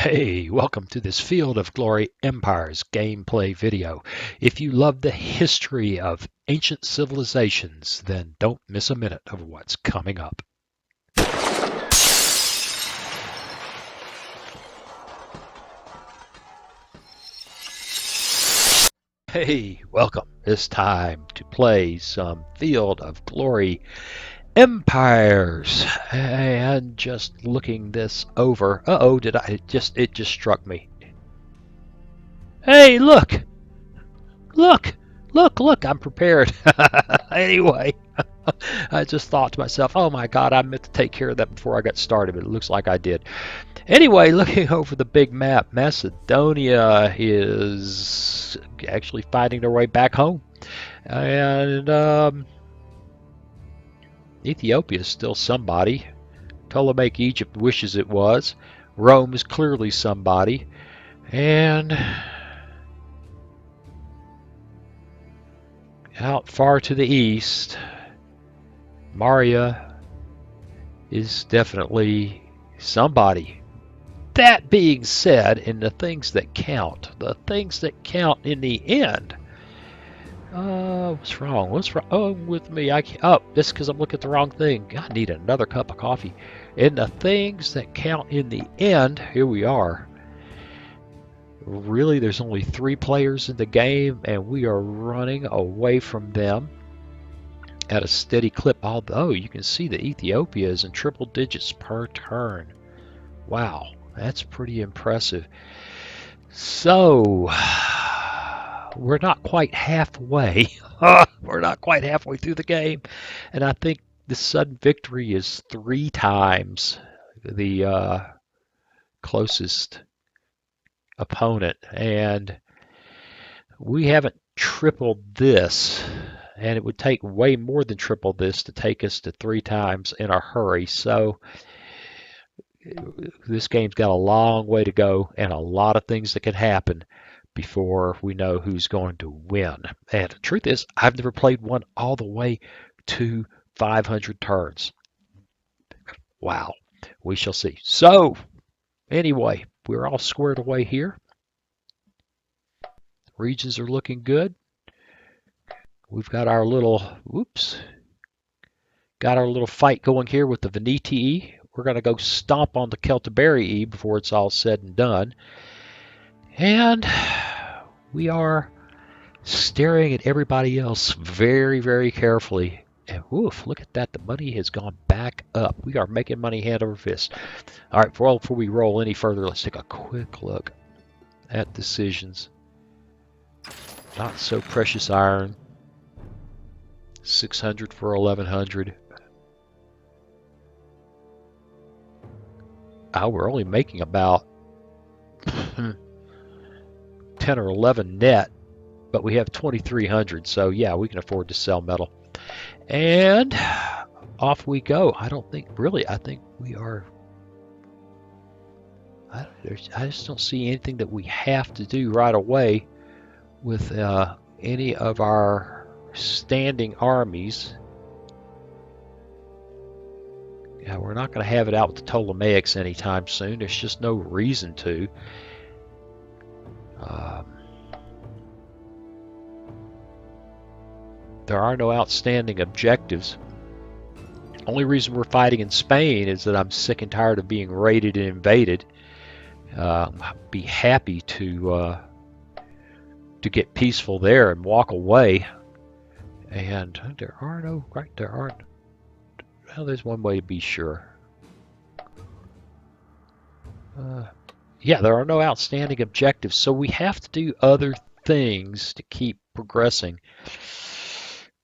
Hey, welcome to this Field of Glory Empires gameplay video. If you love the history of ancient civilizations, then don't miss a minute of what's coming up. Hey, welcome. It's time to play some Field of Glory Empires. And just looking this over. Uh-oh, it just struck me. Hey, look! Look, I'm prepared. Anyway, I just thought to myself, oh my God, I meant to take care of that before I got started, but it looks like I did. Anyway, looking over the big map, Macedonia is actually fighting their way back home. And Ethiopia is still somebody. Ptolemaic Egypt wishes it was. Rome is clearly somebody. And out far to the east, Maria is definitely somebody. That being said, in the things that count in the end. What's wrong? What's wrong with me? This is because I'm looking at the wrong thing. I need another cup of coffee. In the things that count in the end, here we are. Really, there's only 3 players in the game, and we are running away from them at a steady clip. Although you can see that Ethiopia is in triple digits per turn. Wow, that's pretty impressive. So, we're not quite halfway. We're not quite halfway through the game, and I think the sudden victory is 3 times the closest opponent, and we haven't tripled this, and it would take way more than triple this to take us to 3 times in a hurry. So this game's got a long way to go and a lot of things that can happen before we know who's going to win. And the truth is, I've never played one all the way to 500 turns. Wow, we shall see. So anyway, we're all squared away here. Regions are looking good. We've got our little, fight going here with the Venittii. We're going to go stomp on the Celtiberi before it's all said and done. And we are staring at everybody else very, very carefully. And look at that. The money has gone back up. We are making money hand over fist. All right, before we roll any further, let's take a quick look at decisions. Not so precious iron. 600 for 1100. We're only making about 10 or 11 net, but we have 2300, so yeah, we can afford to sell metal. And off we go. I think we are. I just don't see anything that we have to do right away with any of our standing armies. Yeah, we're not going to have it out with the Ptolemaics anytime soon. There's just no reason to. There are no outstanding objectives. Only reason we're fighting in Spain is that I'm sick and tired of being raided and invaded. I'd be happy to get peaceful there and walk away. And there aren't. Well, there's one way to be sure. Yeah, there are no outstanding objectives, so we have to do other things to keep progressing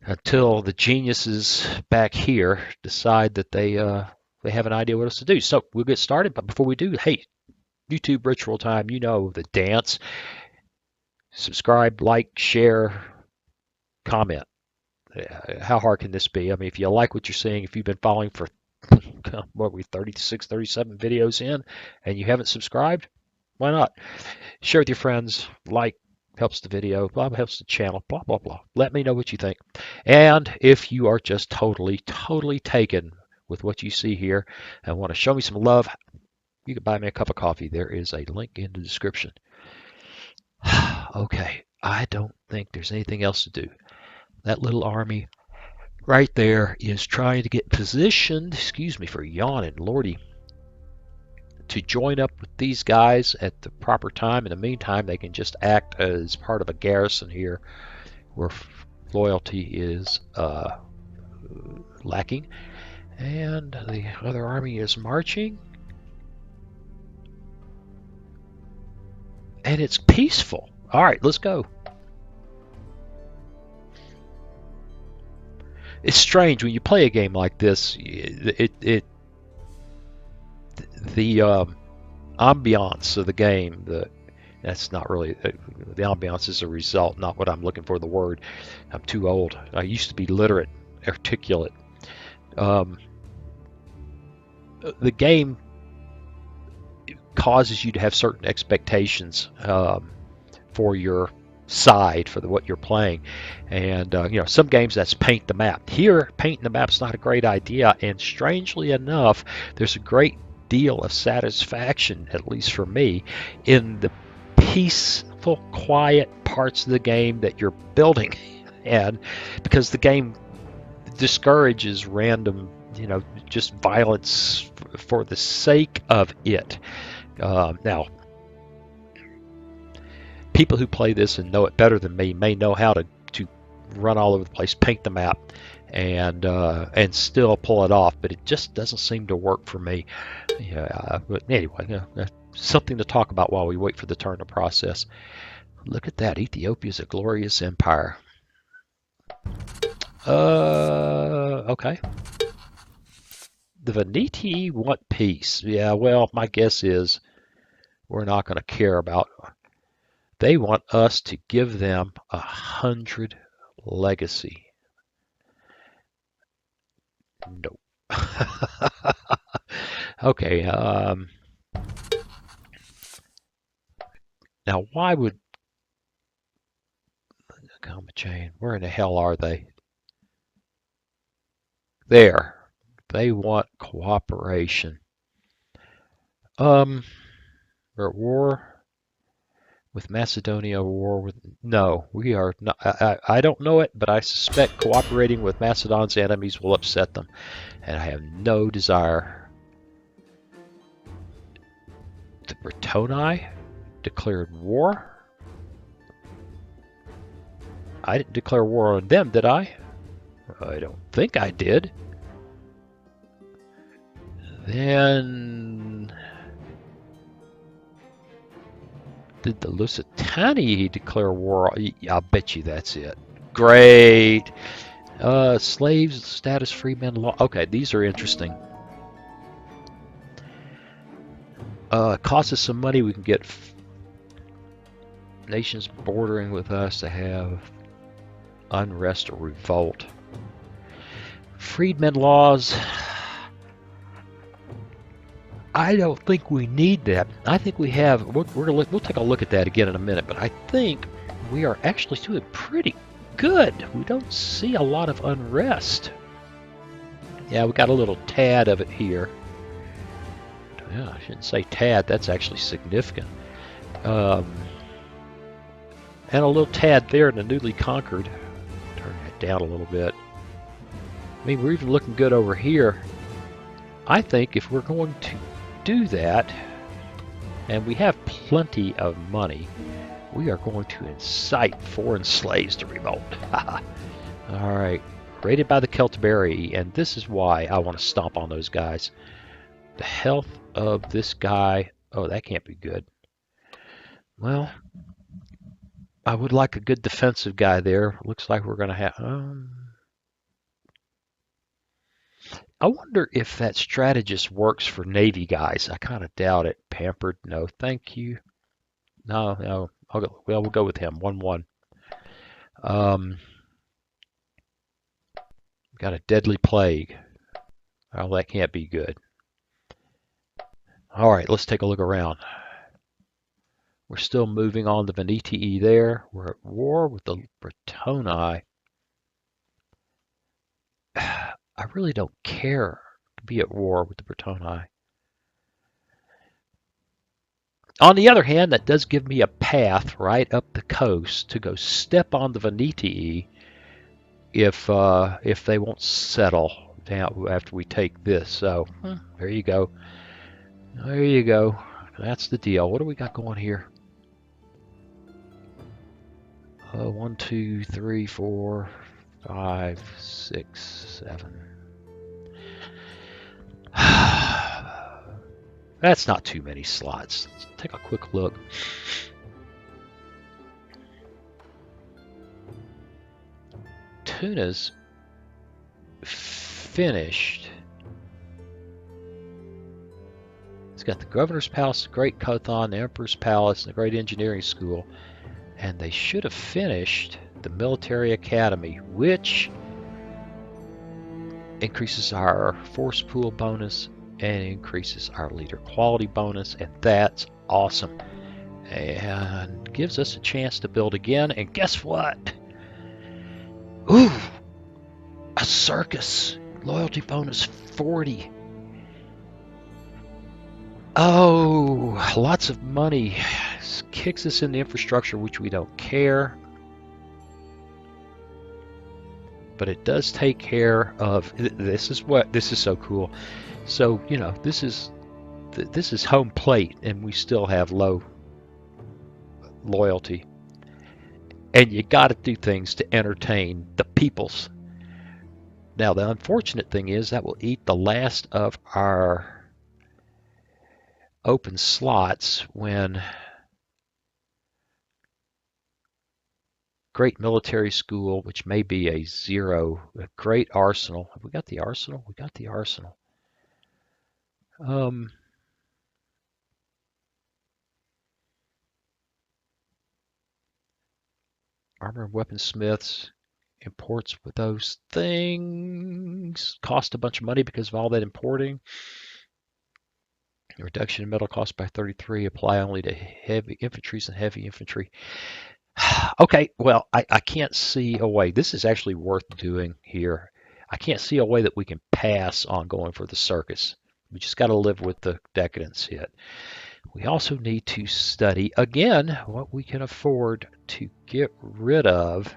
until the geniuses back here decide that they have an idea what else to do. So we'll get started, but before we do, hey, YouTube ritual time, you know the dance. Subscribe, like, share, comment. How hard can this be? I mean, if you like what you're seeing, if you've been following for, what are we, 36, 37 videos in, and you haven't subscribed, why not? Share with your friends, like, helps the video, blah, helps the channel, blah, blah, blah. Let me know what you think. And if you are just totally taken with what you see here and want to show me some love, You can buy me a cup of coffee. There is a link in the description. Okay, I don't think there's anything else to do. That little army right there is trying to get positioned, excuse me for yawning, lordy, to join up with these guys at the proper time. In the meantime, they can just act as part of a garrison here where loyalty is lacking. And the other army is marching. And it's peaceful. All right, let's go. It's strange when you play a game like this. The ambiance of the game. That's not really the ambiance is a result, not what I'm looking for. The word. I'm too old. I used to be literate, articulate. The game causes you to have certain expectations for your side, for what you're playing. And some games that's paint the map. Here, painting the map's not a great idea, and strangely enough, there's a great deal of satisfaction, at least for me, in the peaceful, quiet parts of the game that you're building. And because the game discourages random, just violence for the sake of it. Now, people who play this and know it better than me may know how to run all over the place, paint the map, and still pull it off, but it just doesn't seem to work for me. But anyway, something to talk about while we wait for the turn to process. Look at that. Ethiopia's a glorious empire. Okay. The Venittii want peace. Yeah, well, my guess is we're not going to care about. They want us to give them 100 legacy. No. Okay. Now, why would comma chain? Where in the hell are they? There. They want cooperation. We're at war with Macedonia. War with no, we are not. I don't know it, but I suspect cooperating with Macedon's enemies will upset them, and I have no desire. The Britonae declared war. I didn't declare war on them, did I? I don't think I did. Then did the Lusitanii declare war? I'll bet you that's it. Great. Slaves, status, freemen, law. Okay, these are interesting. Costs us some money. We can get nations bordering with us to have unrest or revolt. Freedmen laws. I don't think we need that. I think we have. We'll take a look at that again in a minute. But I think we are actually doing pretty good. We don't see a lot of unrest. Yeah, we got a little tad of it here. Yeah, I shouldn't say tad. That's actually significant. And a little tad there in the newly conquered. Turn that down a little bit. I mean, we're even looking good over here. I think if we're going to do that, and we have plenty of money, we are going to incite foreign slaves to revolt. Alright, raided by the Celtiberi, and this is why I want to stomp on those guys. The health of this guy, oh, that can't be good. Well, I would like a good defensive guy there. Looks like we're going to have... I wonder if that strategist works for Navy guys. I kind of doubt it. Pampered, no, thank you. No. We'll go with him. 1-1. Got a deadly plague. Oh, that can't be good. All right, let's take a look around. We're still moving on to Venittii there. We're at war with the Britonae. I really don't care to be at war with the Britonae. On the other hand, that does give me a path right up the coast to go step on the Venittii if they won't settle down after we take this. So there you go. There you go. That's the deal. What do we got going here? 1, 2, 3, 4, 5, 6, 7. That's not too many slots. Let's take a quick look. Tuna's finished. It's got the Governor's Palace, the Great Kothon, the Emperor's Palace, and the Great Engineering School. And they should have finished the Military Academy, which increases our force pool bonus and increases our leader quality bonus, and that's awesome. And gives us a chance to build again. And guess what? Ooh, a circus. Loyalty bonus 40. Oh, lots of money. This kicks us into infrastructure, which we don't care. But it does take care of this. This is so cool. So, you know, this is home plate, and we still have low loyalty. And you got to do things to entertain the peoples. Now, the unfortunate thing is that will eat the last of our open slots when Great Military School, which may be a 0, a Great Arsenal. Have we got the Arsenal? We got the Arsenal. Armor and weaponsmiths, imports with those things cost a bunch of money because of all that importing. Reduction in metal cost by 33, apply only to heavy infantries and heavy infantry. Okay, well, I can't see a way. This is actually worth doing here. I can't see a way that we can pass on going for the circus. We just got to live with the decadence hit. We also need to study, again, what we can afford to get rid of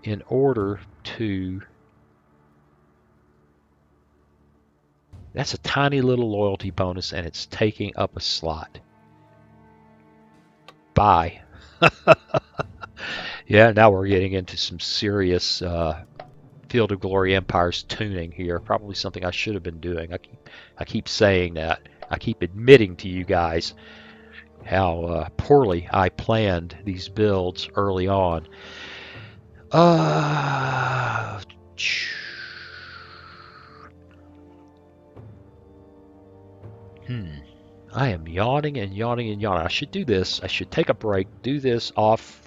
in order to... That's a tiny little loyalty bonus, and it's taking up a slot. Bye. Yeah, now we're getting into some serious Field of Glory Empires tuning here. Probably something I should have been doing. I keep saying that. I keep admitting to you guys how poorly I planned these builds early on. I am yawning and yawning and yawning. I should do this. I should take a break, do this off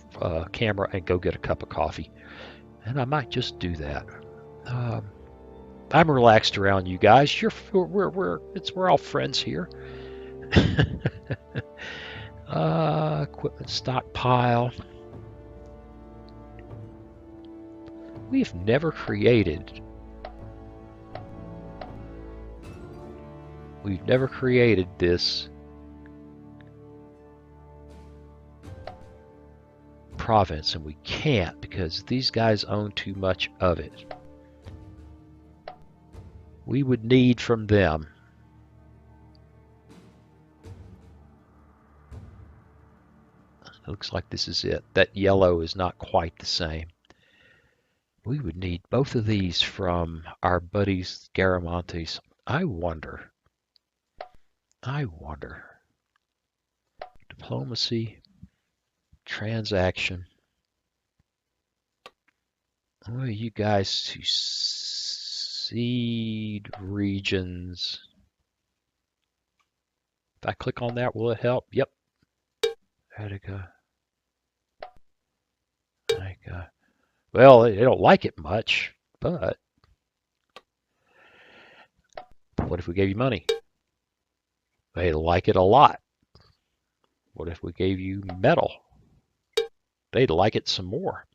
camera, and go get a cup of coffee. And I might just do that. I'm relaxed around you guys. We're all friends here. Equipment stockpile. We've never created this province, and we can't because these guys own too much of it. We would need from them. It looks like this is it. That yellow is not quite the same. We would need both of these from our buddies Garamantes. I wonder. Diplomacy, transaction. I want you guys to seed regions. If I click on that, will it help? Yep. Attica. Well, they don't like it much, but what if we gave you money? They like it a lot. What if we gave you metal? They'd like it some more.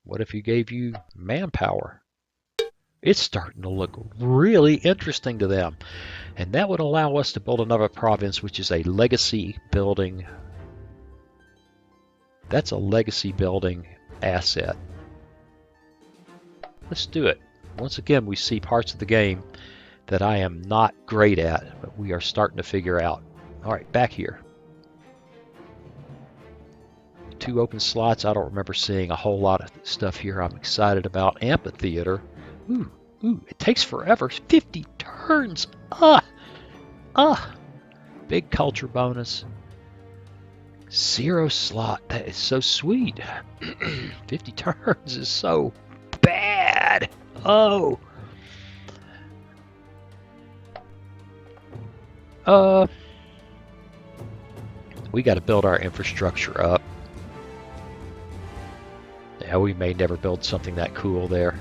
What if you gave you manpower? It's starting to look really interesting to them. And that would allow us to build another province, which is a legacy building. That's a legacy building asset. Let's do it. Once again, we see parts of the game that I am not great at, but we are starting to figure out. All right, back here. 2 open slots. I don't remember seeing a whole lot of stuff here I'm excited about. Amphitheater. Ooh, it takes forever. 50 turns. Big culture bonus. 0 slot. That is so sweet. 50 turns is so bad. Oh. We got to build our infrastructure up. Yeah, we may never build something that cool there.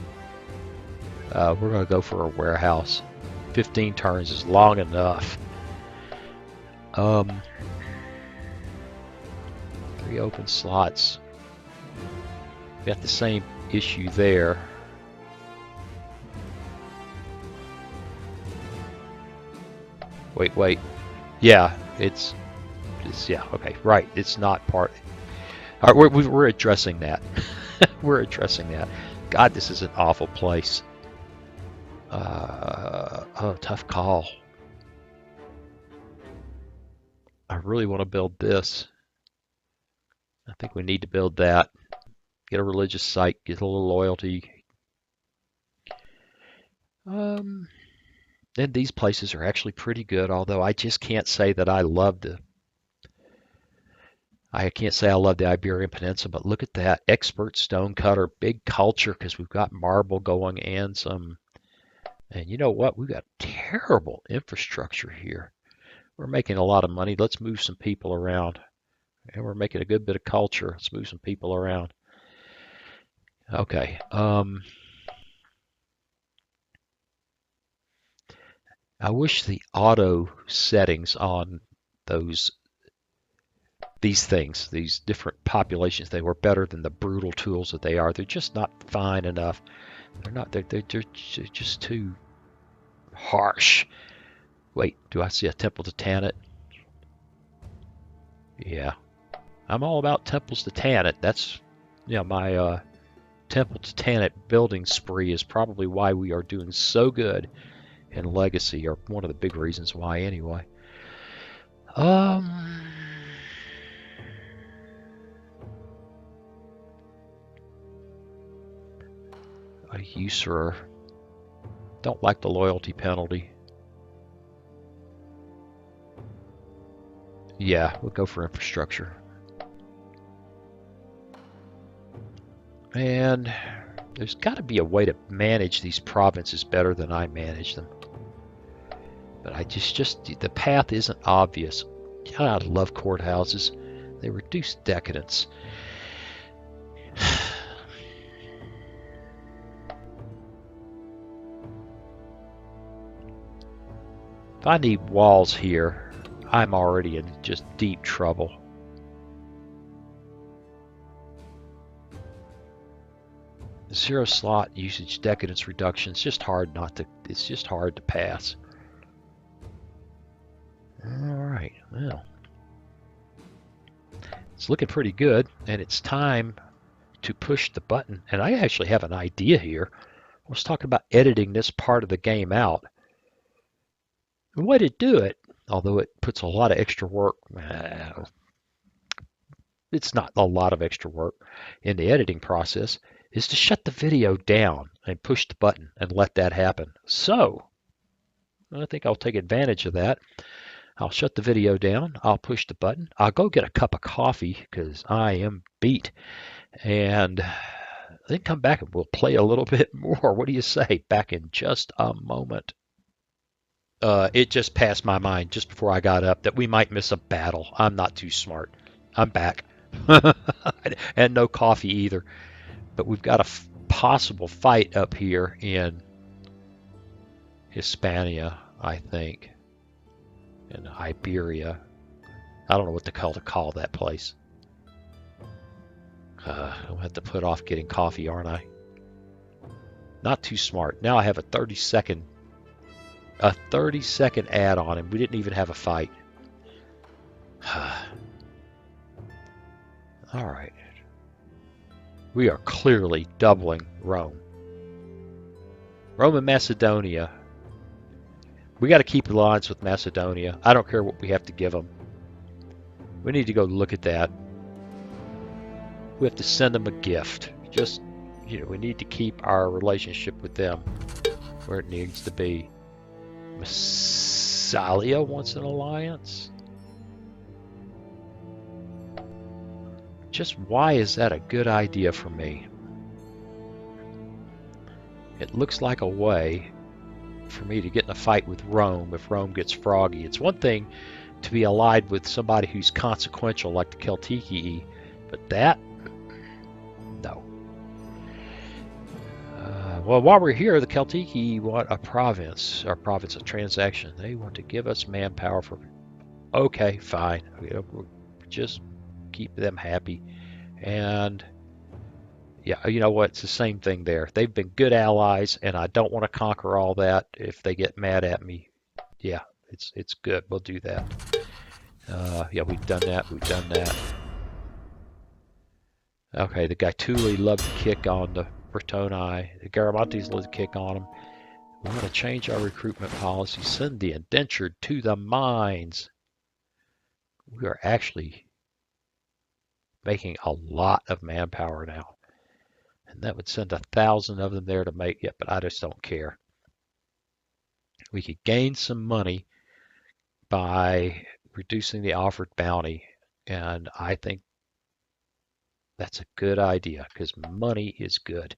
We're going to go for a warehouse. 15 turns is long enough. 3 open slots. Got the same issue there. Wait. Yeah, it's yeah, okay, right. It's not part. All right, we're addressing that. We're addressing that. God, this is an awful place. Oh, tough call. I really want to build this. I think we need to build that. Get a religious site, get a little loyalty. And these places are actually pretty good, although I just can't say that I love the Iberian Peninsula, but look at that. Expert stonecutter, big culture, because we've got marble going and some. And you know what? We've got terrible infrastructure here. We're making a lot of money. Let's move some people around. And we're making a good bit of culture. Let's move some people around. Okay. I wish the auto settings on these things, these different populations, they were better than the brutal tools that they are. They're just not fine enough. They're not. They're just too harsh. Wait, do I see a temple to Tanit? Yeah, I'm all about temples to Tanit. That's, my temple to Tanit building spree is probably why we are doing so good in Legacy, or one of the big reasons why, anyway. A usurer. Don't like the loyalty penalty. Yeah, we'll go for infrastructure. And there's got to be a way to manage these provinces better than I manage them. But I just the path isn't obvious. God, I love courthouses. They reduce decadence. If I need walls here, I'm already in just deep trouble. Zero slot usage decadence reduction. It's just hard to pass. Alright, well. It's looking pretty good, and it's time to push the button. And I actually have an idea here. I was talking about editing this part of the game out. The way to do it, although it puts a lot of extra work, it's not a lot of extra work in the editing process, is to shut the video down and push the button and let that happen. So, I think I'll take advantage of that. I'll shut the video down. I'll push the button. I'll go get a cup of coffee because I am beat. And then come back and we'll play a little bit more. What do you say? Back in just a moment. It just passed my mind just before I got up that we might miss a battle. I'm not too smart. I'm back. And no coffee either. But we've got a possible fight up here in Hispania, I think. In Iberia. I don't know what to call that place. I'll have to put off getting coffee, aren't I? Not too smart. Now I have a 30-second ad on him. We didn't even have a fight. All right. We are clearly doubling Rome. Rome and Macedonia. We got to keep alliance with Macedonia. I don't care what we have to give them. We need to go look at that. We have to send them a gift. Just, we need to keep our relationship with them where it needs to be. Massalia wants an alliance? Just why is that a good idea for me? It looks like a way for me to get in a fight with Rome if Rome gets froggy. It's one thing to be allied with somebody who's consequential like the Celticii, but that? No. Well, while we're here, the Celticii want a province of transaction. They want to give us manpower for... Okay, fine. Just keep them happy. And yeah, you know what? It's the same thing there. They've been good allies, and I don't want to conquer all that if they get mad at me. Yeah, it's good. We'll do that. Yeah, we've done that. We've done that. Okay, the Gaetuli love to kick on the Britonae. The Garamantes love to kick on them. We want to change our recruitment policy. Send the indentured to the mines. We are actually making a lot of manpower now. And that would send 1,000 of them there to make it, but I just don't care. We could gain some money by reducing the offered bounty, and I think that's a good idea because money is good.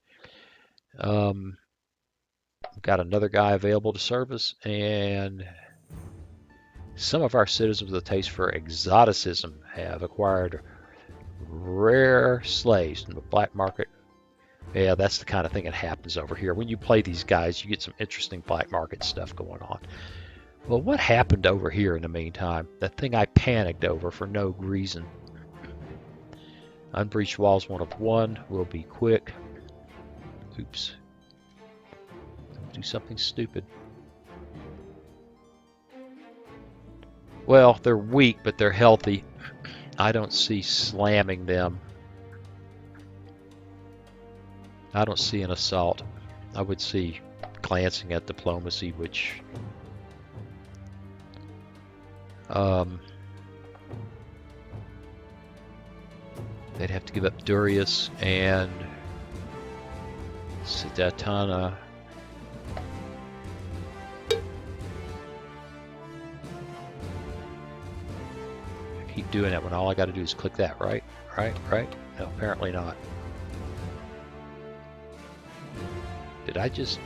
Got another guy available to service, and some of our citizens with a taste for exoticism have acquired rare slaves from the black market. Yeah, that's the kind of thing that happens over here. When you play these guys, you get some interesting black market stuff going on. Well, what happened over here in the meantime? That thing I panicked over for no reason. Unbreached walls 1 of 1. We'll be quick. Oops. Don't do something stupid. Well, they're weak, but they're healthy. I don't see slamming them. I don't see an assault. I would see glancing at diplomacy, which they'd have to give up Durius and Sidatana. I keep doing that when all I got to do is click that, right? Right? No, apparently not. Did I just...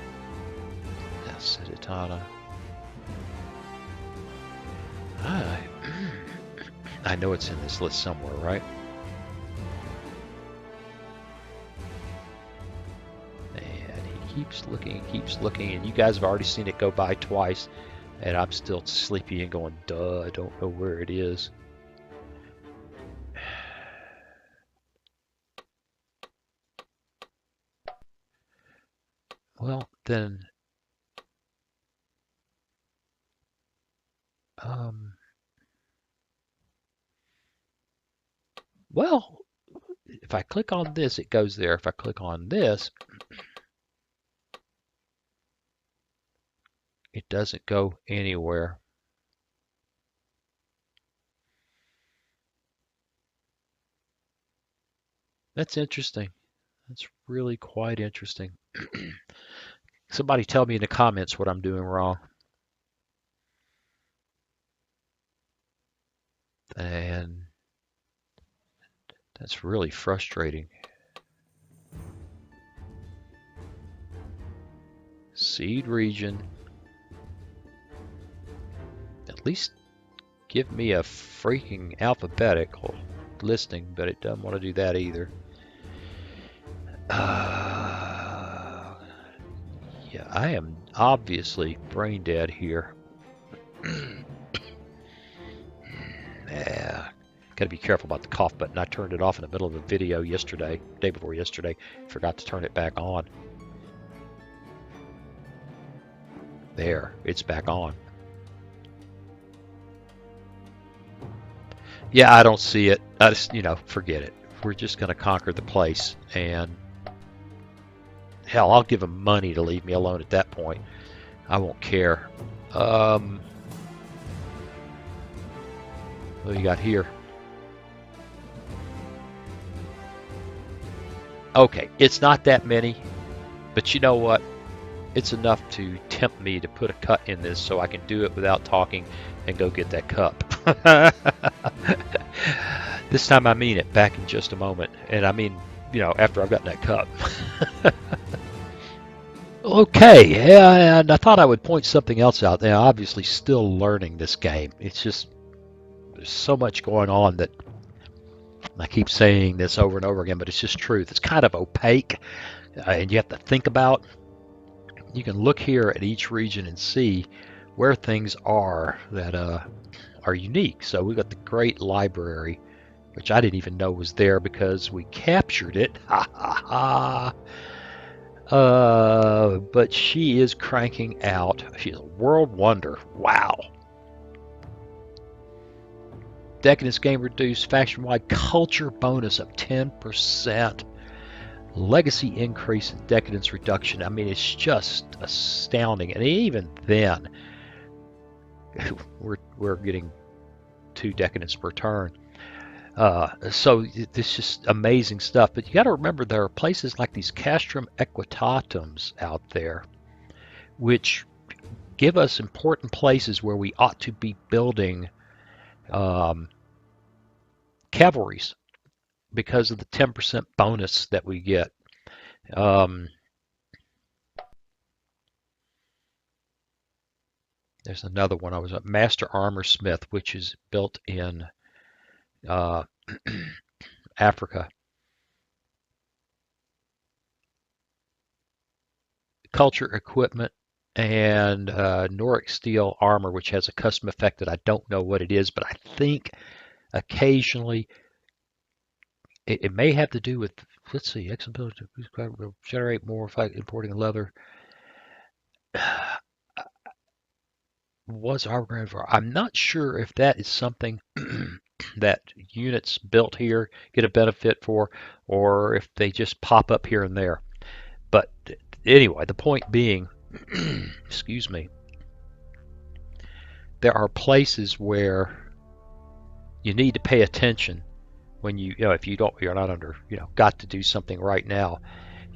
Sidatana. I know it's in this list somewhere, right? And he keeps looking, and you guys have already seen it go by twice, and I'm still sleepy and going, duh, I don't know where it is. Well, then... well, if I click on this, it goes there. If I click on this, it doesn't go anywhere. That's interesting. That's really quite interesting. Somebody tell me in the comments what I'm doing wrong. And that's really frustrating. Seed region. At least give me a freaking alphabetical listing, but it doesn't want to do that either. Yeah, I am obviously brain dead here. Yeah, gotta be careful about the cough button. I turned it off in the middle of a video yesterday, day before yesterday. Forgot to turn it back on. There, it's back on. Yeah, I don't see it. I just, forget it. We're just going to conquer the place. And hell, I'll give them money to leave me alone at that point. I won't care. What do you got here? Okay, it's not that many, but you know what? It's enough to tempt me to put a cut in this so I can do it without talking and go get that cup. This time I mean it, back in just a moment. And I mean, after I've gotten that cup. Okay, yeah, and I thought I would point something else out. Now, obviously, still learning this game. It's just, there's so much going on that I keep saying this over and over again, but it's just truth. It's kind of opaque, and you have to think about. You can look here at each region and see where things are that are unique. So we've got the Great Library, which I didn't even know was there because we captured it. Ha ha ha. But she is cranking out. She's a world wonder. Wow. Decadence game reduced, faction-wide culture bonus of 10%. Legacy increase and decadence reduction. I mean, it's just astounding. And even then, we're getting 2 decadence per turn. So this is just amazing stuff. But you got to remember there are places like these castrum equitatums out there, which give us important places where we ought to be building cavalries because of the 10% bonus that we get. There's another one. I was a Master Armor Smith, which is built in Africa. Culture equipment and Noric steel armor, which has a custom effect that I don't know what it is, but I think occasionally it may have to do with, let's see, X ability to generate more if importing leather. Was our grandfather? I'm not sure if that is something that units built here get a benefit for, or if they just pop up here and there. But anyway, the point being, excuse me, there are places where you need to pay attention when if you're not under, got to do something right now.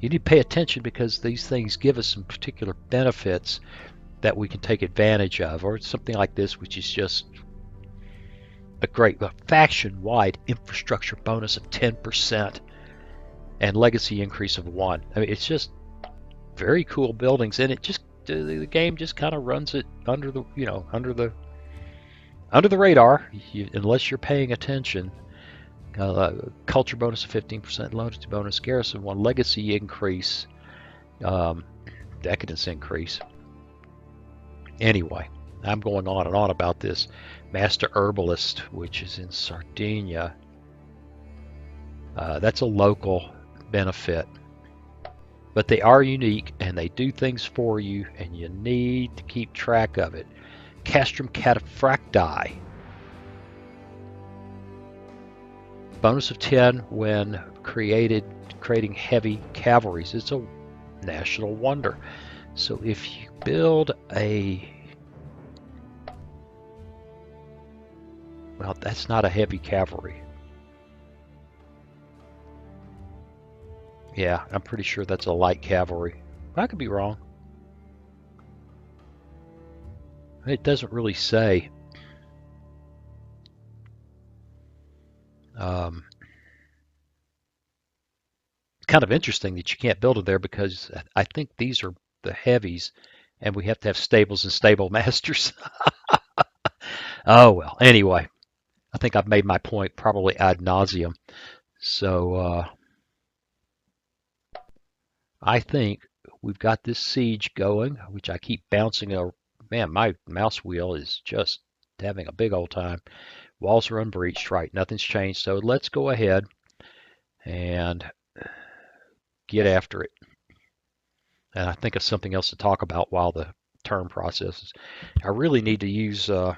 You need to pay attention because these things give us some particular benefits that we can take advantage of, or something like this, which is just a great faction-wide infrastructure bonus of 10% and legacy increase of 1. I mean, it's just very cool buildings, and it just the game just kind of runs it under the radar, unless you're paying attention. Culture bonus of 15%, loyalty bonus, garrison 1, legacy increase, decadence increase. Anyway, I'm going on and on about this. Master Herbalist, which is in Sardinia. That's a local benefit. But they are unique, and they do things for you, and you need to keep track of it. Castrum Cataphracti. Bonus of 10 when creating heavy cavalries. It's a national wonder. So if you build well, that's not a heavy cavalry. Yeah, I'm pretty sure that's a light cavalry. I could be wrong. It doesn't really say. Kind of interesting that you can't build it there because I think these are the heavies, and we have to have stables and stable masters. Oh well. Anyway, I think I've made my point probably ad nauseum. So I think we've got this siege going, which I keep bouncing over. Man, my mouse wheel is just having a big old time. Walls are unbreached, right? Nothing's changed. So let's go ahead and get after it. And I think of something else to talk about while the turn processes. I really need to use, boy,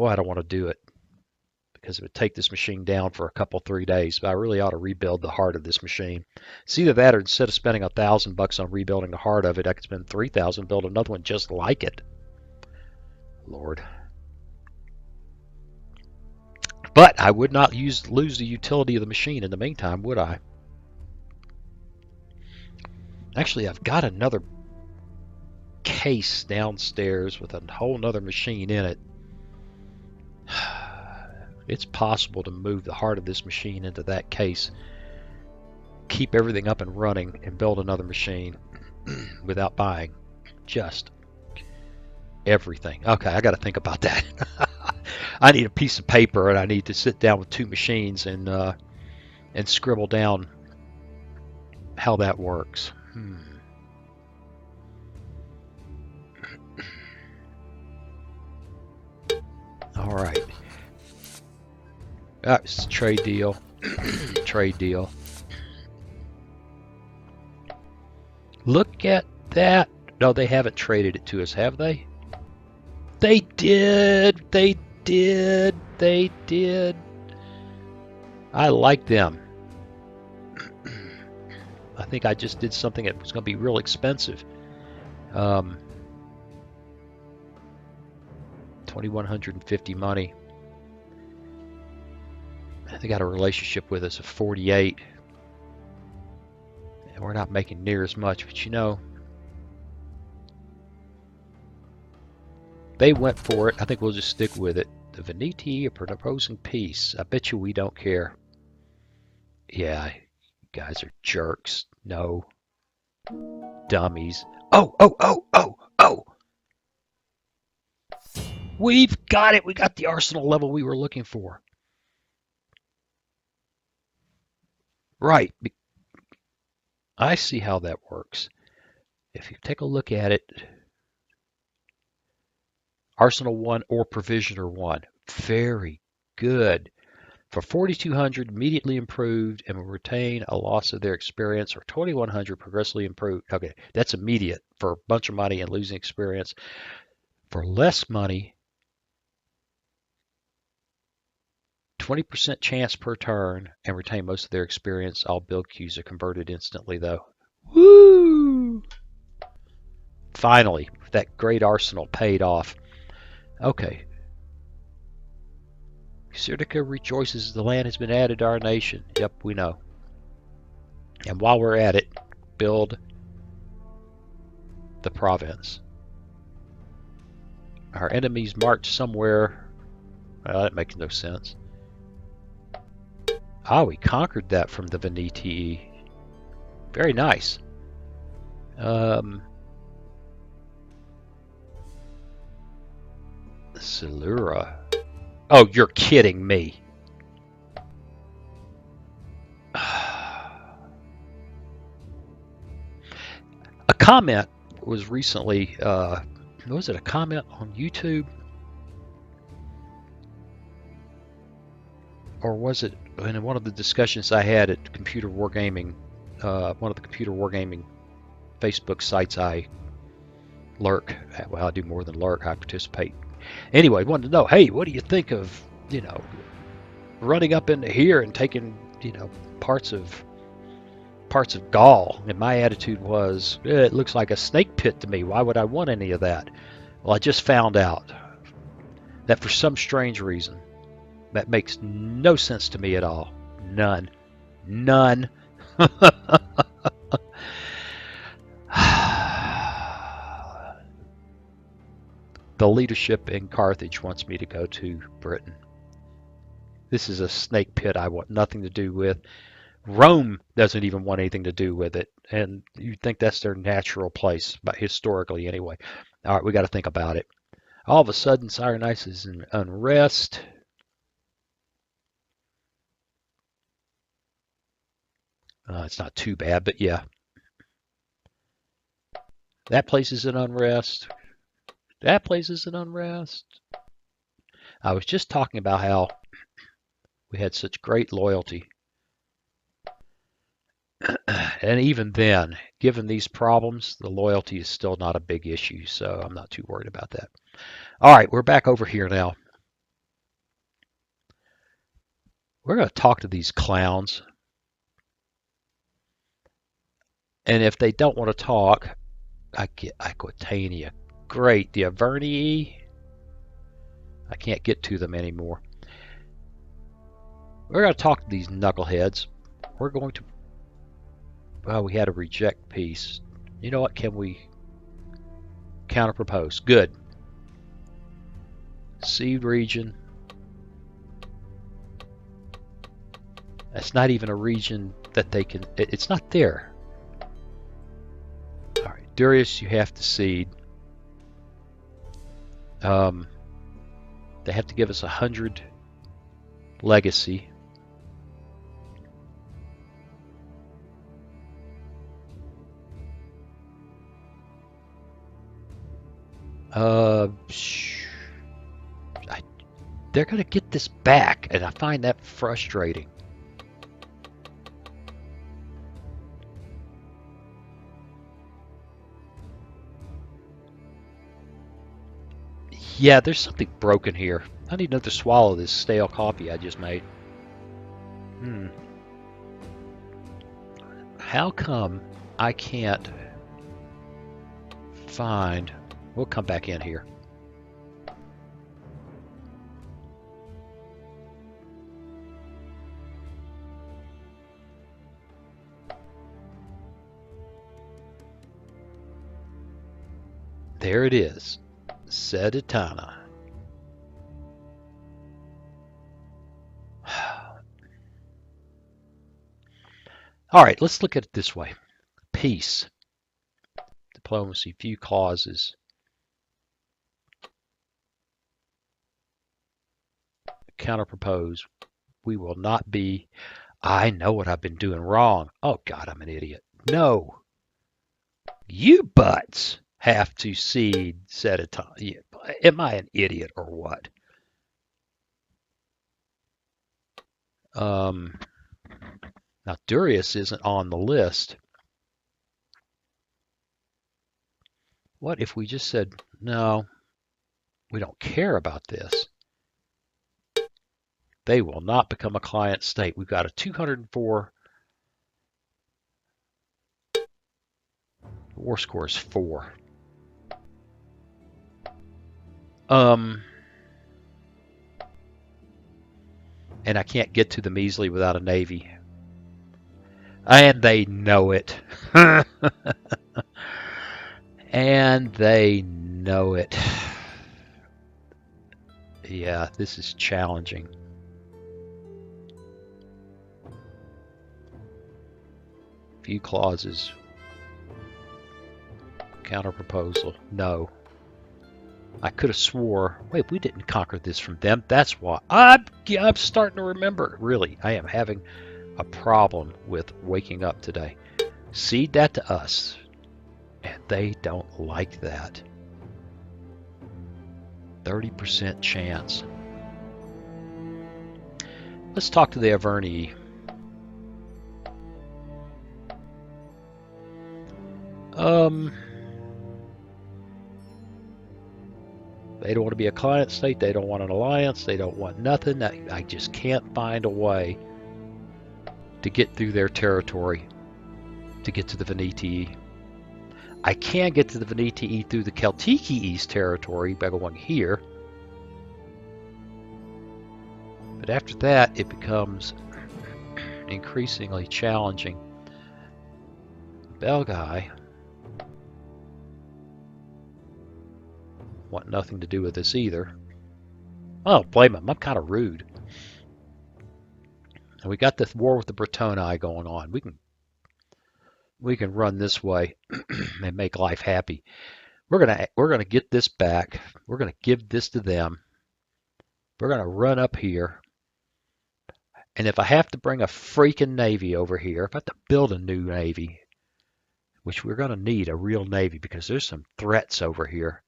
I don't want to do it because it would take this machine down for a couple, 3 days, but I really ought to rebuild the heart of this machine. It's either that or instead of spending $1,000 on rebuilding the heart of it, I could spend 3,000 and build another one just like it. Lord. But I would not lose the utility of the machine in the meantime, would I? Actually, I've got another case downstairs with a whole nother machine in it. It's possible to move the heart of this machine into that case, keep everything up and running, and build another machine without buying just everything. Okay, I got to think about that. I need a piece of paper, and I need to sit down with 2 machines and scribble down how that works. All right. It's a trade deal. Trade deal. Look at that. No, they haven't traded it to us, have they? They did. They did. They did. I like them. I think I just did something that was going to be real expensive. 2,150 money. They got a relationship with us of 48. And we're not making near as much, but you know, they went for it. I think we'll just stick with it. The Venittii are proposing peace. I bet you we don't care. Yeah, you guys are jerks. No. Dummies. Oh! We've got it! We got the arsenal level we were looking for. Right. I see how that works. If you take a look at it, Arsenal 1 or Provisioner 1. Very good. For 4,200, immediately improved and will retain a loss of their experience, or 2,100, progressively improved. Okay, that's immediate for a bunch of money and losing experience. For less money, 20% chance per turn and retain most of their experience. All build queues are converted instantly, though. Woo! Finally, that great arsenal paid off. Okay. Corsica rejoices the land has been added to our nation. Yep, we know. And while we're at it, build the province. Our enemies march somewhere. Well, that makes no sense. Ah, we conquered that from the Venittii. Very nice. Silura. Oh, you're kidding me. A comment was recently, was it a comment on YouTube? Or was it in one of the discussions I had at Computer Wargaming, one of the Computer Wargaming Facebook sites I lurk? Well, I do more than lurk, I participate. Anyway, wanted to know, hey, what do you think of, you know, running up into here and taking, you know, parts of Gaul? And my attitude was, it looks like a snake pit to me. Why would I want any of that? Well, I just found out that for some strange reason, that makes no sense to me at all. None. None. The leadership in Carthage wants me to go to Britain. This is a snake pit I want nothing to do with. Rome doesn't even want anything to do with it, and you'd think that's their natural place, but historically anyway. All right, we got to think about it. All of a sudden, Cyrenaica is in unrest. It's not too bad, but yeah. That place is in unrest. That place is in unrest. I was just talking about how we had such great loyalty And even then, given these problems, the loyalty is still not a big issue, so I'm not too worried about that. All right, we're back over here now. We're going to talk to these clowns. And if they don't want to talk, I get Aquitania. Great. The Venittii, I can't get to them anymore. We're going to talk to these knuckleheads. We're going to... Well, we had a reject peace. You know what? Can we counterpropose? Good. Seed region. That's not even a region that they can... It's not there. All right. Darius, you have to cede. They have to give us 100 legacy. They're going to get this back, and I find that frustrating. Yeah, there's something broken here. I need another swallow of this stale coffee I just made. How come I can't find... We'll come back in here. There it is. Seditana. All right, let's look at it this way. Peace. Diplomacy, few clauses. Counterpropose. We will not be... I know what I've been doing wrong. Oh, God, I'm an idiot. No. You butts have to cede Seditana. Am I an idiot or what? Now, Darius isn't on the list. What if we just said, no, we don't care about this? They will not become a client state. We've got a 204. War score is 4. And I can't get to the measly without a navy. And they know it. And they know it. Yeah, this is challenging. Few clauses. Counterproposal. No. I could have swore, wait, we didn't conquer this from them. That's why. I'm starting to remember. Really, I am having a problem with waking up today. Cede that to us. And they don't like that. 30% chance. Let's talk to the Venittii. They don't want to be a client state. They don't want an alliance. They don't want nothing. I just can't find a way to get through their territory to get to the Venittii. I can get to the Venittii through the Celtic's territory by going here. But after that, it becomes increasingly challenging. Belgae want nothing to do with this either. I don't blame them. I'm kind of rude. And we got this war with the Britonae going on. We can run this way and make life happy. We're gonna get this back. We're gonna give this to them. We're gonna run up here. And if I have to bring a freaking navy over here, if I have to build a new navy, which we're gonna need a real navy because there's some threats over here.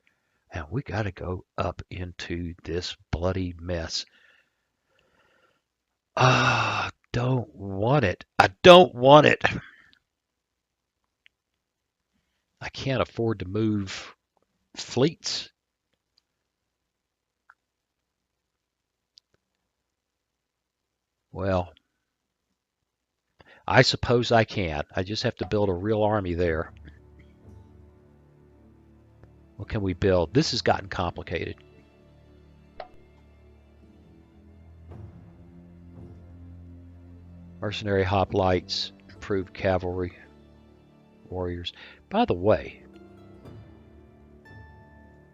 And we got to go up into this bloody mess. Don't want it. I don't want it. I can't afford to move fleets. Well, I suppose I can. I just have to build a real army there. What can we build? This has gotten complicated. Mercenary hoplites, improved cavalry, warriors. By the way,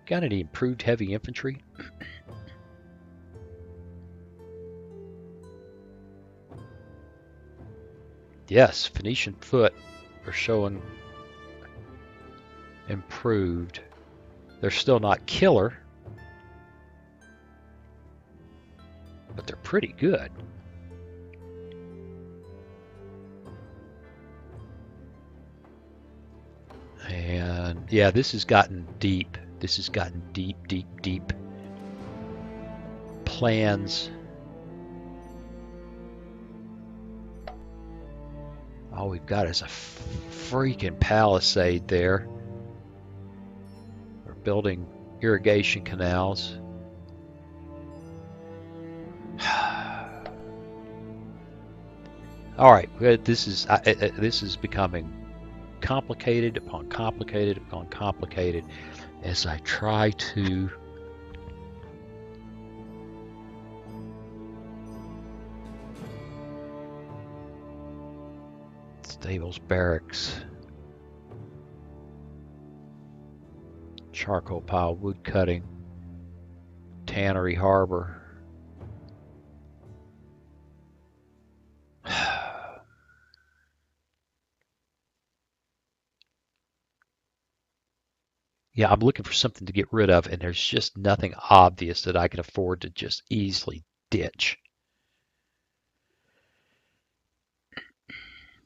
got any improved heavy infantry? Yes, Phoenician foot are showing improved. They're still not killer, but they're pretty good. And yeah, this has gotten deep. This has gotten deep, deep, deep. Plans. All we've got is a freaking palisade there. We're building irrigation canals. All right, this is becoming complicated upon complicated upon complicated as I try to stables, barracks, charcoal pile, wood cutting, tannery, harbor. Yeah, I'm looking for something to get rid of, and there's just nothing obvious that I can afford to just easily ditch.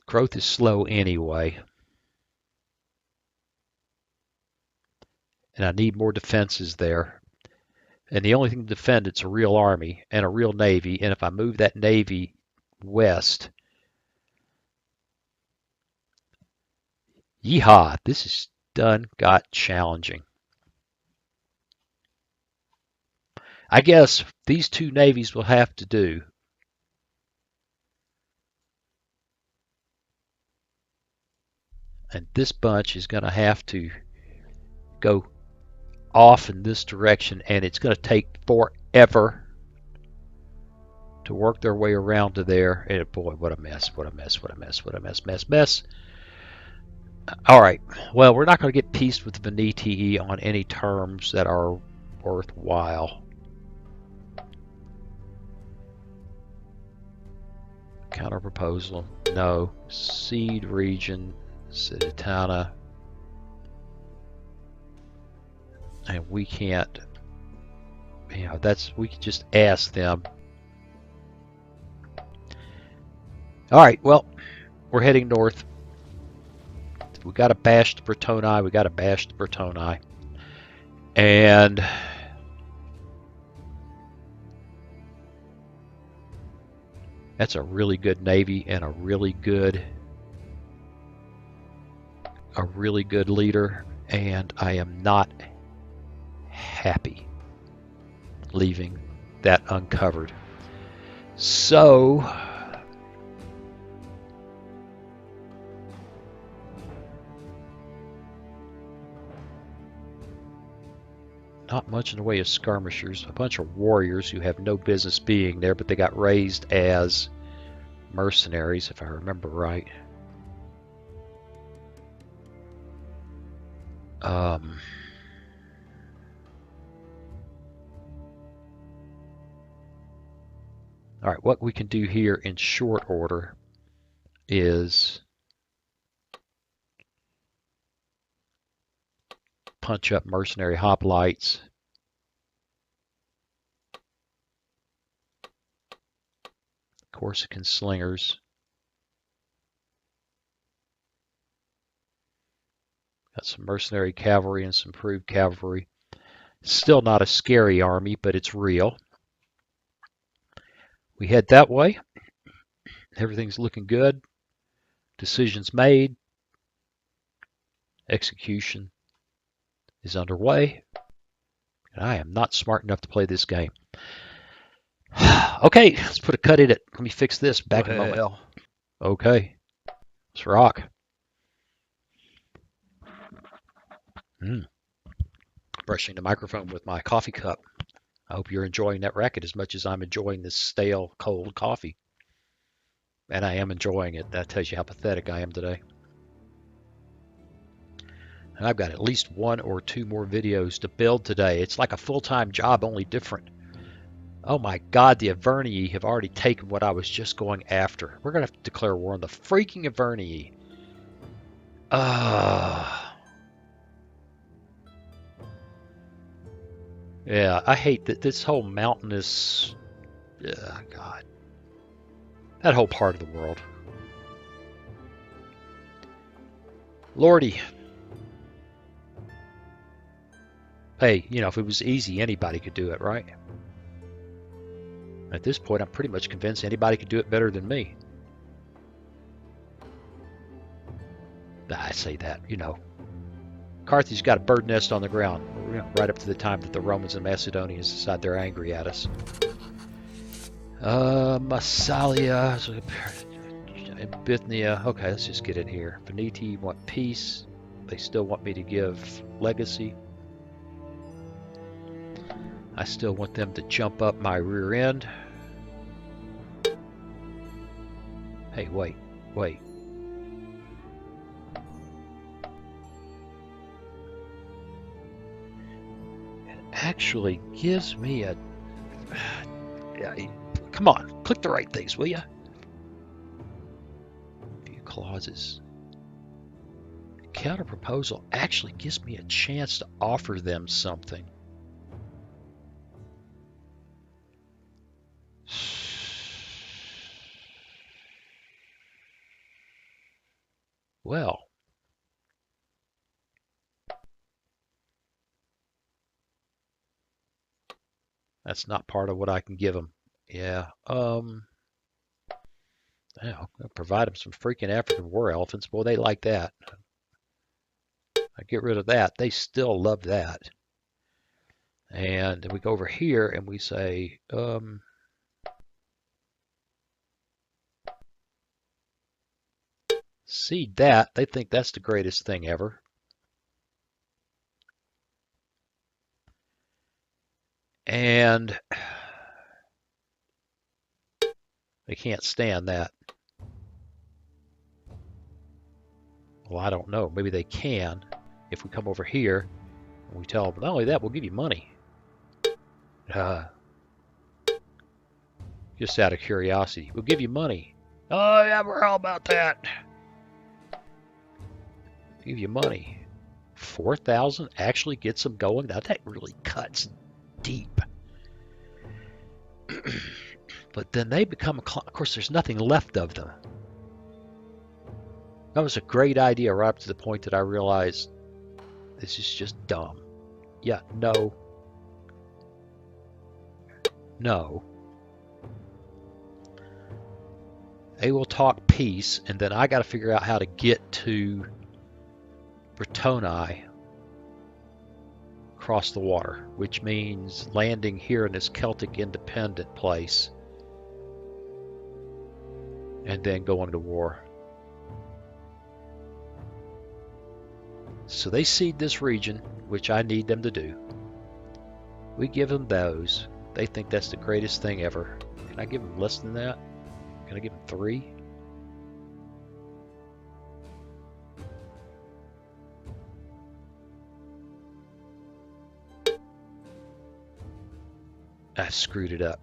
Growth is slow anyway. And I need more defenses there. And the only thing to defend it's a real army and a real navy. And if I move that navy west, yeehaw, this is done got challenging. I guess these two navies will have to do. And this bunch is going to have to go off in this direction, and it's going to take forever to work their way around to there. And boy, what a mess, what a mess, what a mess, what a mess. All right, well, we're not going to get peace with Venittii on any terms that are worthwhile. Counter proposal, no. Seed region, Cititana. And we can't, we can just ask them. All right, well, we're heading north. We got to bash the Britonae. And that's a really good navy and a really good leader. And I am not happy leaving that uncovered. So not much in the way of skirmishers. A bunch of warriors who have no business being there, but they got raised as mercenaries, if I remember right. All right, what we can do here in short order is punch up mercenary hoplites. Corsican slingers. Got some mercenary cavalry and some improved cavalry. Still not a scary army, but it's real. We head that way. Everything's looking good. Decisions made. Execution is underway. And I am not smart enough to play this game. Okay, let's put a cut in it. Let me fix this. Back in a moment. Well, Okay, let's rock. Brushing the microphone with my coffee cup. I hope you're enjoying that racket as much as I'm enjoying this stale, cold coffee. And I am enjoying it. That tells you how pathetic I am today. And I've got at least 1 or 2 more videos to build today. It's like a full-time job, only different. Oh my God, the Iberian have already taken what I was just going after. We're going to have to declare war on the freaking Iberian. Yeah, I hate that this whole mountainous, God, that whole part of the world. Lordy. Hey, you know, if it was easy, anybody could do it, right? At this point, I'm pretty much convinced anybody could do it better than me. I say that, you know. Carthage got a bird nest on the ground right up to the time that the Romans and Macedonians decide they're angry at us. Massalia, Bithynia. Okay, let's just get in here. Venittii want peace. They still want me to give legacy. I still want them to jump up my rear end. Hey, wait. It actually gives me a... Come on, click the right things, will you? Few clauses. Counter proposal actually gives me a chance to offer them something. Well, that's not part of what I can give them. Yeah, I'll provide them some freaking African war elephants. Boy, they like that. I get rid of that. They still love that. And then we go over here and we say, see that. They think that's the greatest thing ever. And they can't stand that. Well, I don't know. Maybe they can if we come over here and we tell them, not only that, we'll give you money. Just out of curiosity. We'll give you money. Oh, yeah, we're all about that. Give you money. 4,000 actually gets them going. Now, that really cuts deep. But then they become, of course, there's nothing left of them. That was a great idea right up to the point that I realized this is just dumb. Yeah, no. They will talk peace, and then I got to figure out how to get to Britonae across the water, which means landing here in this Celtic independent place and then going to war. So they cede this region, which I need them to do. We give them those. They think that's the greatest thing ever. Can I give them less than that? Can I give them 3? I screwed it up.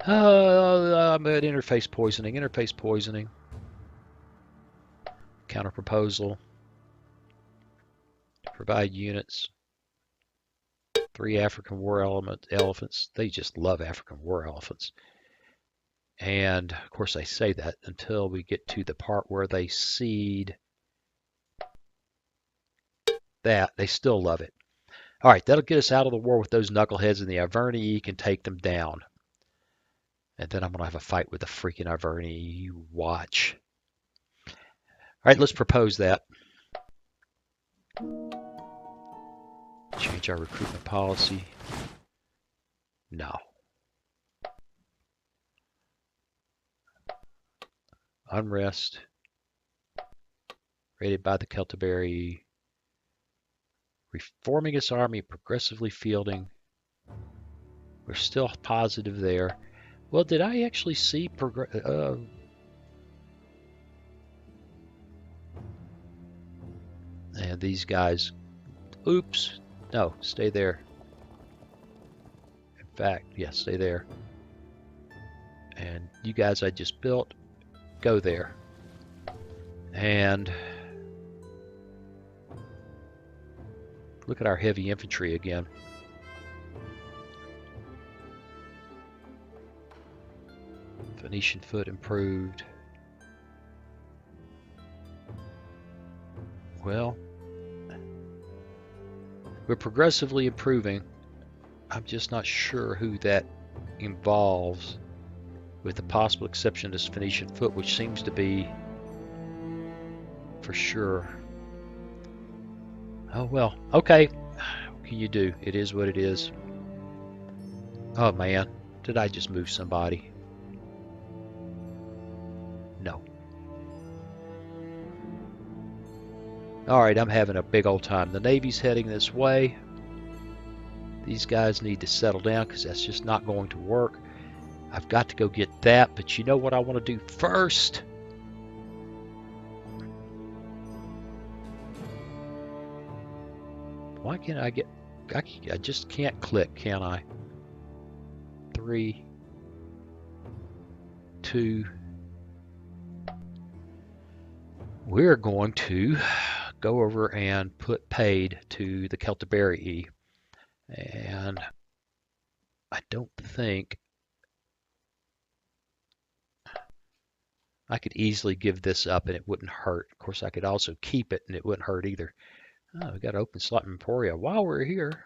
I'm at interface poisoning. Counter proposal. Provide units. 3 African war elephants. They just love African war elephants. And of course I say that until we get to the part where they cede that. They still love it. All right, that'll get us out of the war with those knuckleheads, and the Iberian can take them down. And then I'm going to have a fight with the freaking Iberian. You watch. All right, let's propose that. Change our recruitment policy. No. Unrest. Rated by the Celtiberi. Reforming its army, progressively fielding. We're still positive there. Well, did I actually see and these guys, oops, no, stay there. In fact, yeah, stay there. And you guys I just built, go there. And look at our heavy infantry again. Venetian foot improved. Well, we're progressively improving. I'm just not sure who that involves, with the possible exception of this Venetian foot, which seems to be for sure. Oh well, okay. What can you do? It is what it is. Oh man, did I just move somebody? No. Alright, I'm having a big old time. The Navy's heading this way. These guys need to settle down because that's just not going to work. I've got to go get that, but you know what I want to do first? Why can't I get... I just can't click, can I? 3, 2... We're going to go over and put paid to the Celtiberi. And I don't think I could easily give this up and it wouldn't hurt. Of course, I could also keep it and it wouldn't hurt either. Oh, we got to open slot Emporia while we're here.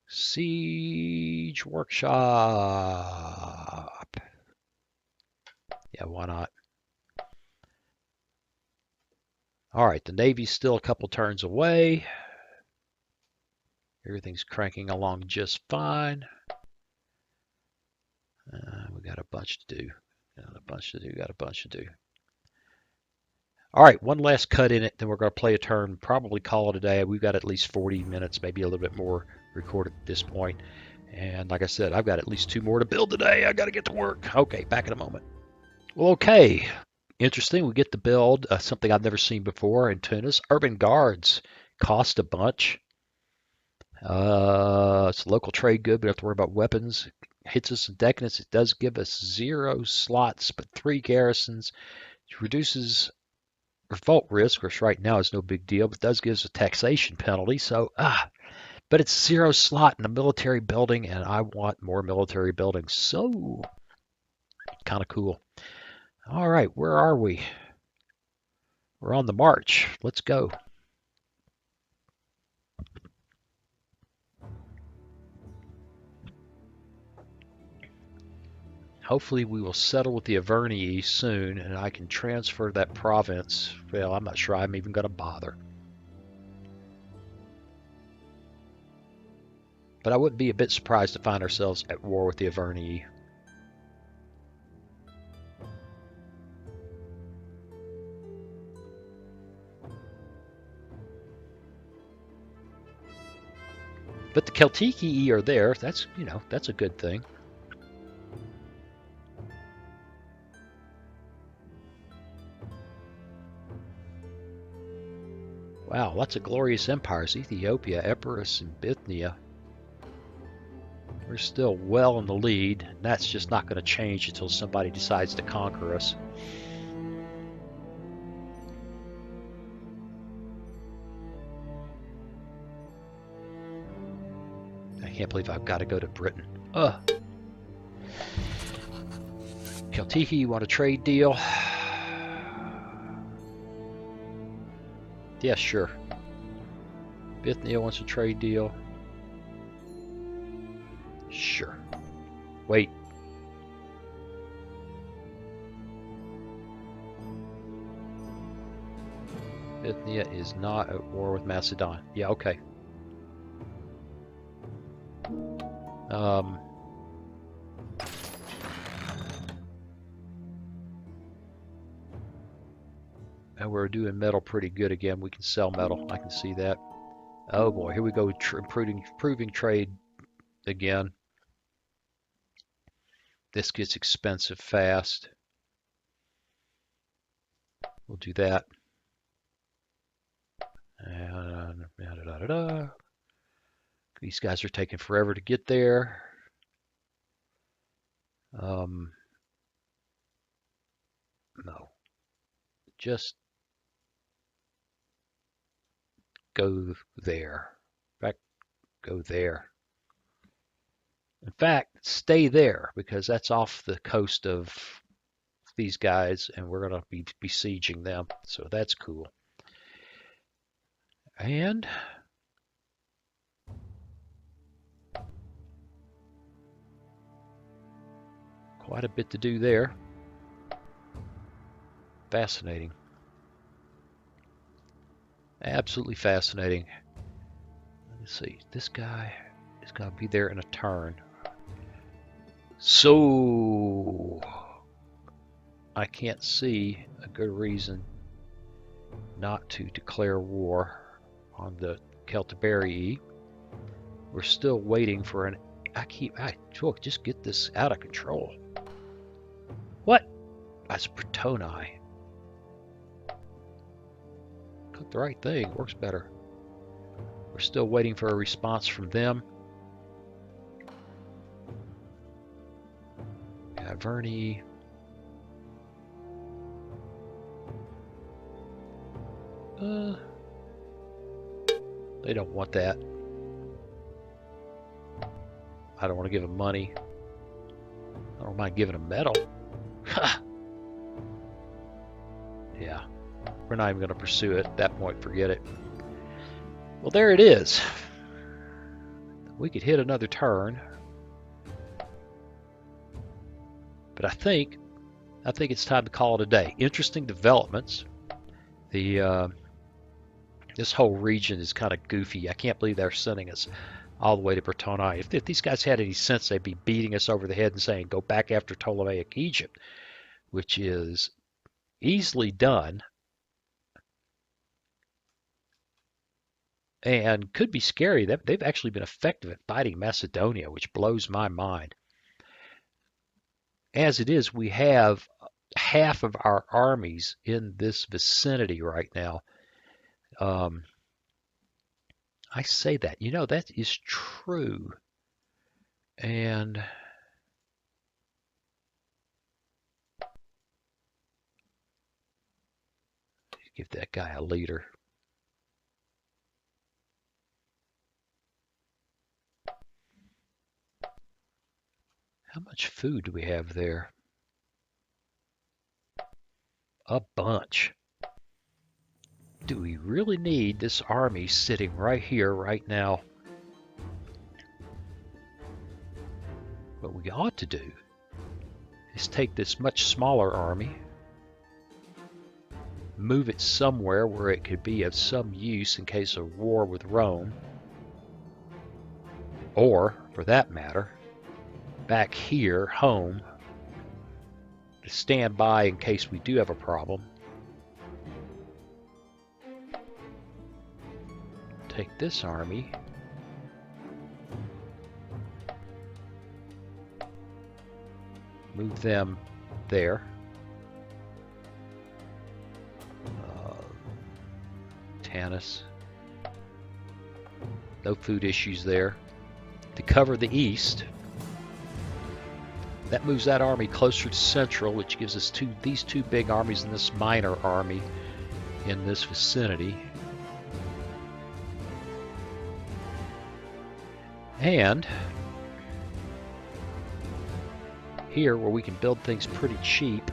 Siege workshop. Yeah, why not? All right, the Navy's still a couple turns away. Everything's cranking along just fine. We got a bunch to do. Got a bunch to do. All right, one last cut in it, then we're going to play a turn, probably call it a day. We've got at least 40 minutes, maybe a little bit more recorded at this point. And like I said, I've got at least 2 more to build today. I got to get to work. Okay, back in a moment. Well, okay. Interesting. We get to build something I've never seen before in Tunis. Urban guards cost a bunch. It's a local trade good. We don't have to worry about weapons. Hits us in decadence. It does give us 0 slots, but 3 garrisons. It reduces revolt risk, which right now is no big deal, but does give us a taxation penalty. So, but it's 0 slot in a military building, and I want more military buildings. So, kind of cool. All right, where are we? We're on the march. Let's go. Hopefully we will settle with the Iberian soon, and I can transfer that province. Well, I'm not sure I'm even going to bother. But I wouldn't be a bit surprised to find ourselves at war with the Iberian. But the Celticii are there. That's, that's a good thing. Wow, lots of glorious empires. Ethiopia, Epirus, and Bithynia. We're still well in the lead, and that's just not going to change until somebody decides to conquer us. I can't believe I've got to go to Britain. Celticii, you want a trade deal? Yeah, sure. Bithynia wants a trade deal. Sure. Wait. Bithynia is not at war with Macedonia. Yeah, okay. And we're doing metal pretty good again. We can sell metal. I can see that. Oh boy, here we go. Improving trade again. This gets expensive fast. We'll do that. And these guys are taking forever to get there. No. Just go there. In fact, go there. In fact, stay there because that's off the coast of these guys and we're going to be besieging them. So that's cool. And quite a bit to do there. Fascinating. Absolutely fascinating. Let's see. This guy is going to be there in a turn. So I can't see a good reason not to declare war on the Celtiberi. We're still waiting for an... just get this out of control. What? That's Britonae. Click the right thing. Works better. We're still waiting for a response from them. Venittii. They don't want that. I don't want to give them money. I don't mind giving them metal. Yeah. We're not even going to pursue it. At that point, forget it. Well, there it is. We could hit another turn. But I think it's time to call it a day. Interesting developments. This whole region is kind of goofy. I can't believe they're sending us all the way to Britonae. If these guys had any sense, they'd be beating us over the head and saying, go back after Ptolemaic Egypt, which is easily done and could be scary. They've actually been effective at fighting Macedonia, which blows my mind. As it is, we have half of our armies in this vicinity right now. I say that, that is true. And give that guy a leader. How much food do we have there? A bunch. Do we really need this army sitting right here, right now? What we ought to do is take this much smaller army, move it somewhere where it could be of some use in case of war with Rome, or, for that matter, back here, home, to stand by in case we do have a problem. Take this army, move them there. Tanis. No food issues there. To cover the east. That moves that army closer to central, which gives us these two big armies and this minor army in this vicinity. And here, where we can build things pretty cheap.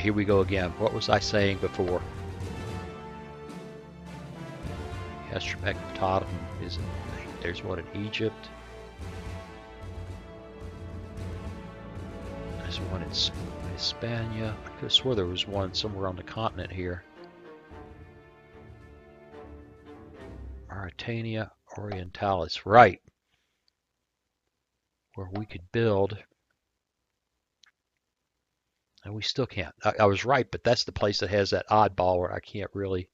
Here we go again. What was I saying before? Astromectotum is there's one in Egypt. There's There's one in Hispania. I could have swore there was one somewhere on the continent here. Mauritania Orientalis, right. Where we could build. And we still can't. I was right, but that's the place that has that oddball where I can't really.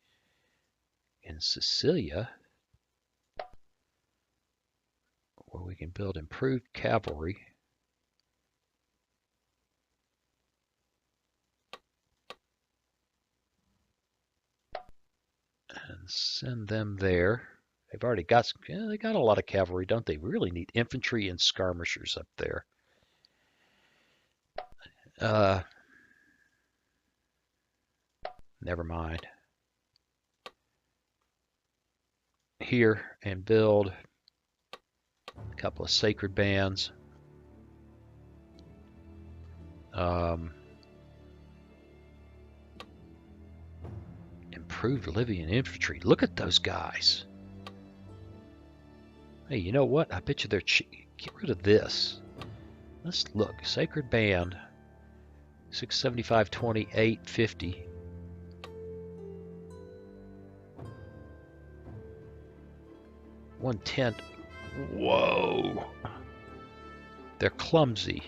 In Sicilia, where we can build improved cavalry. And send them there. They've already got some, they got a lot of cavalry, don't they? We really need infantry and skirmishers up there. Never mind. Here and build a couple of sacred bands. Improved Libyan infantry. Look at those guys. Hey, you know what? I bet you they're cheap. Get rid of this. Let's look. Sacred band. 675, 20, 850. $110. Whoa. They're clumsy.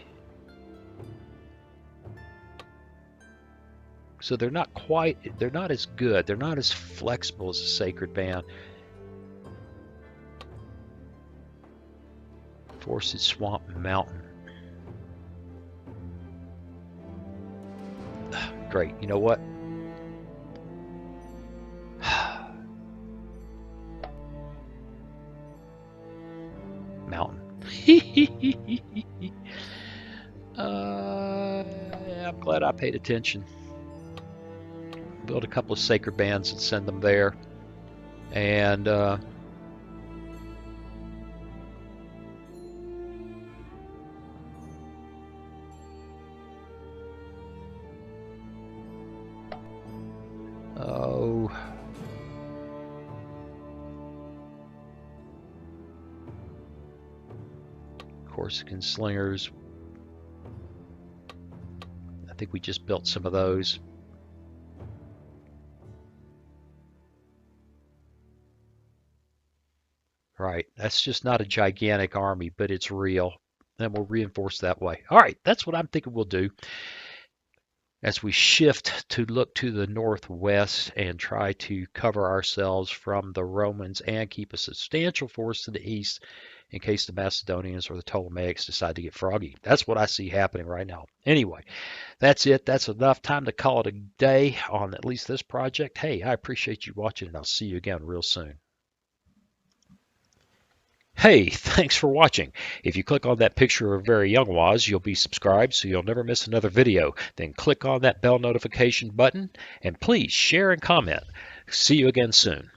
So they're not as good. They're not as flexible as a sacred band. Forested Swamp Mountain. Great. You know what? Mountain. I'm glad I paid attention. Build a couple of sacred bands and send them there. And Corsican slingers. I think we just built some of those. Right, that's just not a gigantic army, but it's real. And we'll reinforce that way. All right, that's what I'm thinking we'll do. As we shift to look to the northwest and try to cover ourselves from the Romans and keep a substantial force to the east in case the Macedonians or the Ptolemaics decide to get froggy. That's what I see happening right now. Anyway, that's it. That's enough time to call it a day on at least this project. Hey, I appreciate you watching, and I'll see you again real soon. Hey, thanks for watching. If you click on that picture of very young Waz, you'll be subscribed so you'll never miss another video. Then click on that bell notification button and please share and comment. See you again soon.